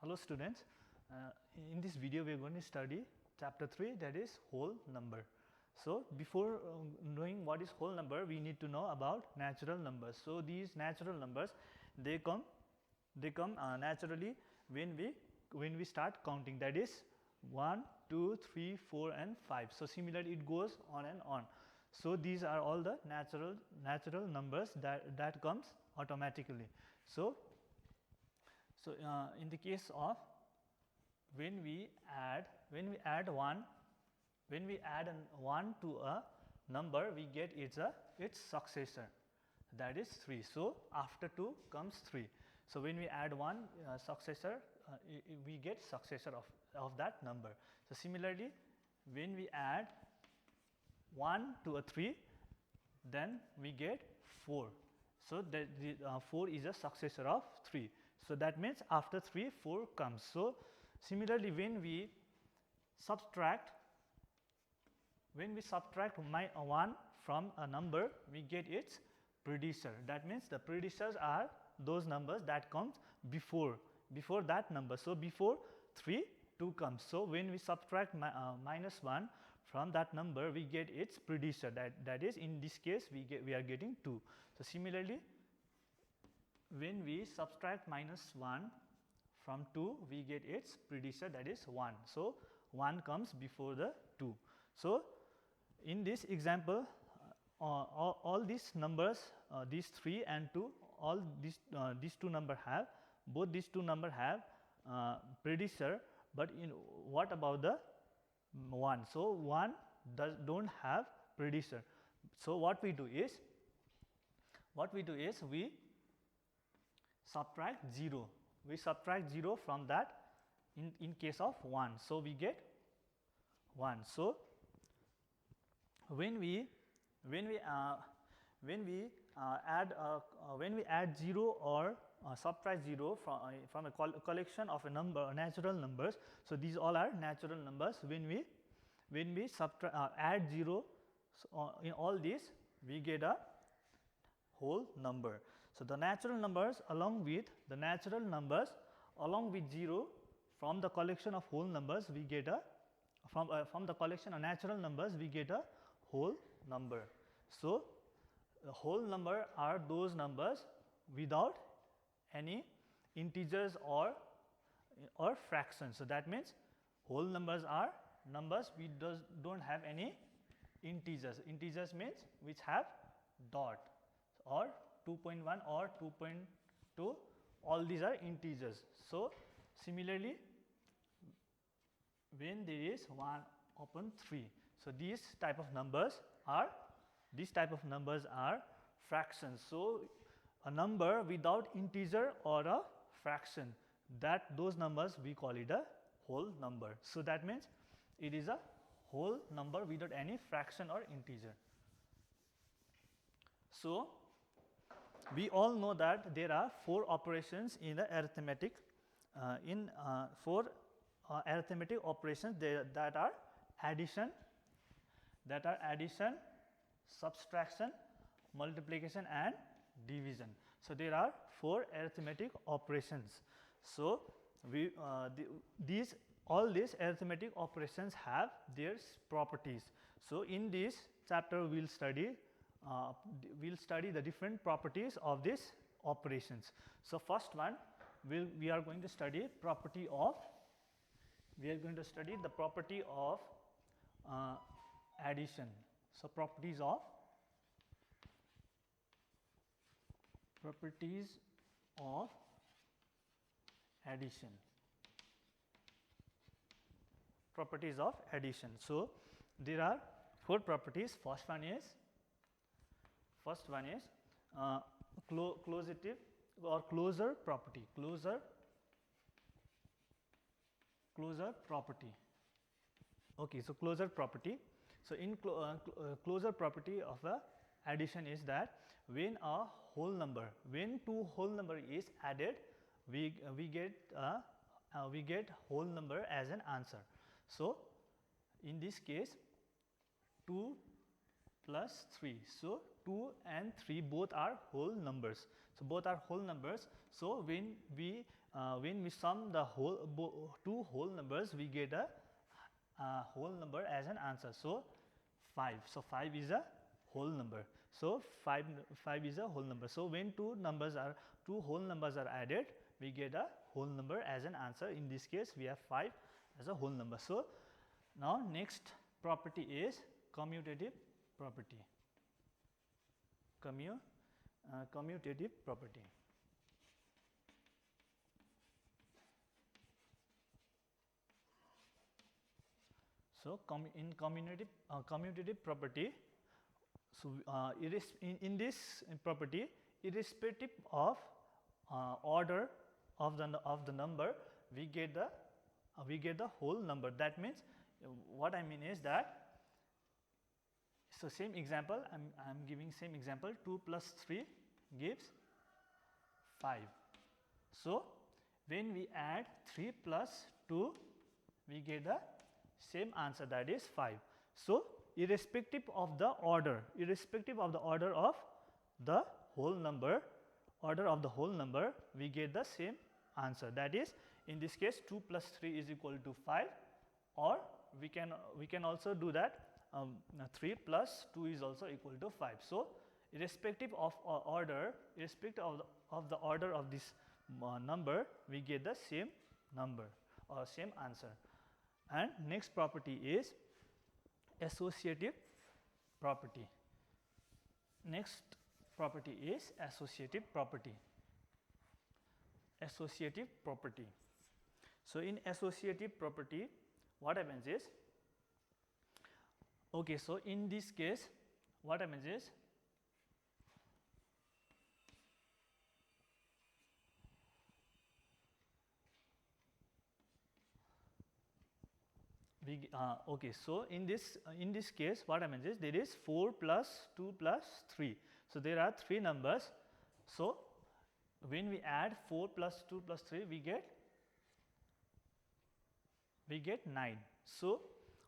Hello students, in this video we are going to study chapter 3, that is whole number. So before knowing what is whole number, we need to know about natural numbers. So these natural numbers, they come naturally when we start counting, that is 1, 2, 3, 4 and 5. So similarly it goes on and on. So these are all the natural numbers that comes automatically. So in the case of when we add 1 to a number, we get its successor, that is 3. So after 2 comes 3. So when we add one successor, we get successor of that number. So similarly, when we add 1 to a 3, then we get 4. So that 4 is a successor of 3. So that means after 3, 4 comes. So similarly, when we subtract 1 from a number, we get its predecessor. That means the predecessors are those numbers that comes before that number. So before 3, 2 comes. So when we subtract minus 1 from that number, we get its predecessor. That is, in this case we are getting 2. So similarly, when we subtract minus 1 from 2, we get its predecessor, that is 1. So 1 comes before the 2. So in this example, all these numbers, these 3 and 2, all these two numbers have, both these two numbers have predecessor, but what about the 1? So 1 don't have predecessor. So what we do is we subtract 0. We subtract 0 from that in case of 1. So we get 1. So when we add 0 or subtract 0 from a collection of natural numbers, so these all are natural numbers. When we add 0 in all these, we get a whole number. So the natural numbers along with 0 from the collection of whole numbers, we get a from the collection of natural numbers, we get a whole number. So the whole number are those numbers without any integers or fractions. So that means whole numbers are numbers which don't have any integers. Integers means which have dot, or 2.1 or 2.2, all these are integers. So similarly, when there is 1 upon 3, so these type of numbers are fractions. So a number without integer or a fraction, those numbers we call it a whole number. So that means it is a whole number without any fraction or integer. So we all know that there are 4 operations in the arithmetic. Four arithmetic operations that are addition, subtraction, multiplication and division. So there are 4 arithmetic operations. So all these arithmetic operations have their properties. So in this chapter we'll study the different properties of these operations. So first one, we are going to study the property of addition. So properties of addition. So there are 4 properties. First one is causative or closure property. Okay, so closure property. So in closure property of addition is that when two whole number is added, we get whole number as an answer. So in this case, 2 plus 3. So 2 and 3 both are whole numbers. So when we when we sum the two whole numbers, we get a whole number as an answer. So 5. So 5 is a whole number. So 5 is a whole number. So when two whole numbers are added, we get a whole number as an answer. In this case, we have 5 as a whole number. So now next property is commutative property. Commutative property. So in commutative property, so it is in this property, irrespective of order of the number, we get the whole number. That means, what I mean is that, so same example, I'm giving same example. 2 plus 3 gives 5. So when we add 3 plus 2, we get the same answer, that is 5. So irrespective of the order of the whole number, we get the same answer. That is, in this case, 2 plus 3 is equal to 5, or we can also do that 3 plus 2 is also equal to 5. So irrespective of order, irrespective of the order of this number, we get the same number or same answer. And next property is associative property. Next property is associative property. Associative property. So in associative property, what happens is, okay, so in this case, what happens is, okay, so in this case, what happens is, there is 4 plus 2 plus 3. So there are 3 numbers. So when we add 4 plus 2 plus 3, we get 9. So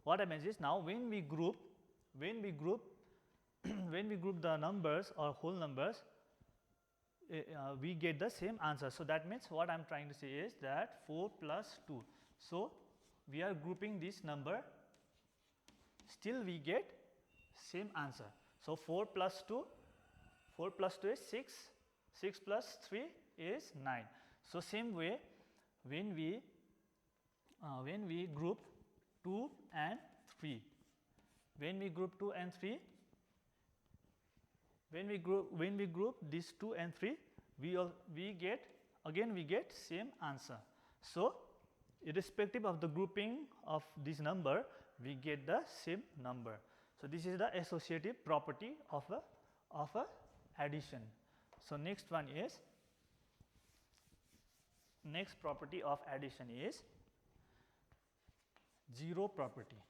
what happens is, now when we group the numbers or whole numbers, we get the same answer. So that means, what I am trying to say is that 4 plus 2. So we are grouping this number, still we get same answer. So 4 plus 2 is 6, 6 plus 3 is 9. So same way, when we group 2 and 3, when we group these 2 and 3, we get same answer. So irrespective of the grouping of this number, we get the same number. So this is the associative property of a addition. So next property of addition is zero property.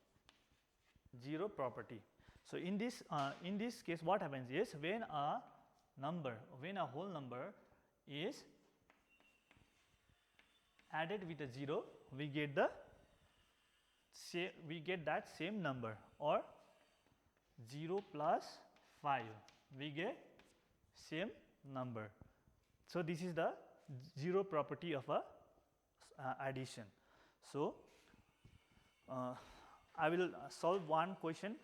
Zero property. So in this case, what happens is, when a whole number is added with a 0, we get that same number, or 0 plus 5, we get same number. So this is the zero property of a addition. So I will solve one question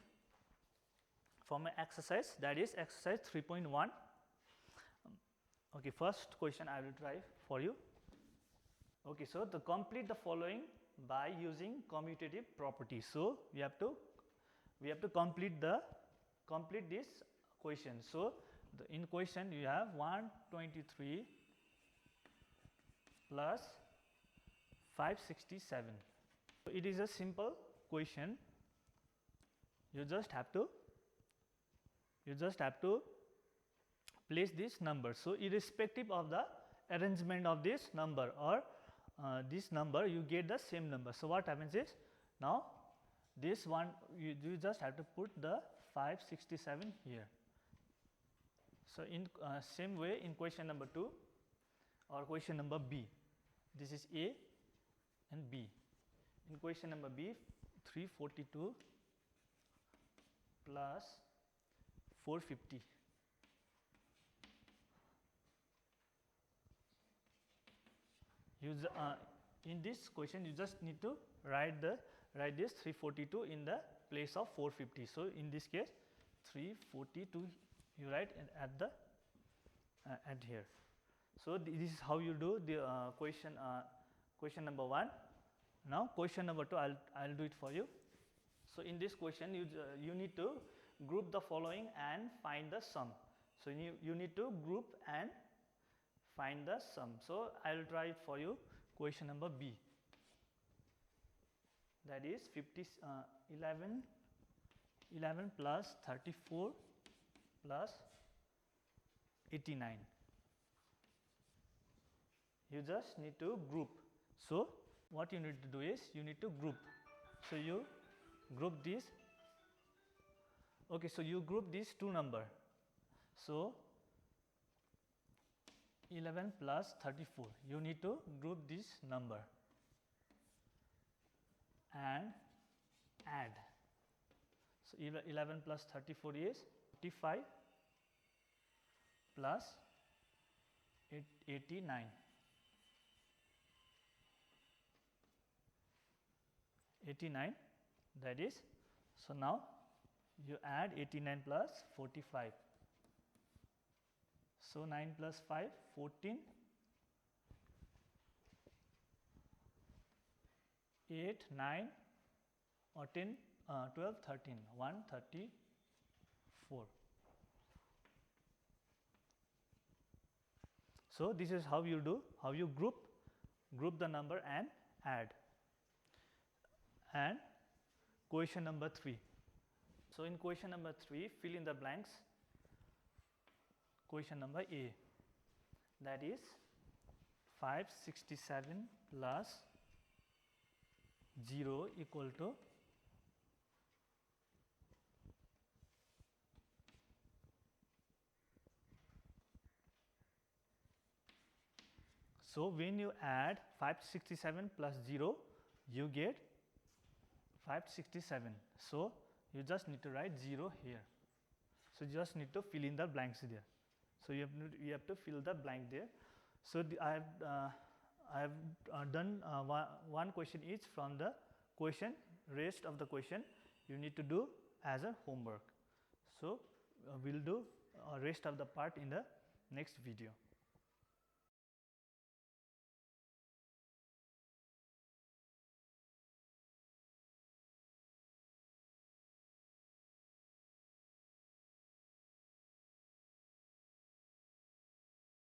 from an exercise, that is exercise 3.1. Okay, first question I will try for you. Okay, so to complete the following by using commutative property. So we have to complete this question. So in question you have 123 plus 567. So it is a simple question. You just have to place this number. So irrespective of the arrangement of this number or this number, you get the same number. So what happens is, now this one you just have to put the 567 here. So in same way, in question number 2 or question number B, this is A and B. In question number B, 342 plus 450. In this question you just need to write this 342 in the place of 450. So in this case 342 you write at here. So this is how you do the question number 1. Now question number 2, I'll do it for you. So in this question you need to group the following and find the sum. So you need to group and find the sum. So I will try it for you. Question number B, that is 11 plus 34 plus 89. You just need to group. So what you need to do is you need to group. So you group this. Okay, so you group these two number. So 11 plus 34, you need to group this number and add. So 11 plus 34 is 55 plus 89. 89, that is, so now you add 89 plus 45. So 9 plus 5, 14, 8, 9 or 10, 12, 13, 134. So this is how you do, how you group the number and add. And question number 3. So in question number 3, fill in the blanks. Question number A, that is 567 plus 0 equal to so when you add 567 plus 0, you get 567. So you just need to write 0 here. So you just need to fill in the blanks there. So you have to fill the blank there. So I have done one question each from the question. Rest of the question you need to do as a homework. So we'll do rest of the part in the next video.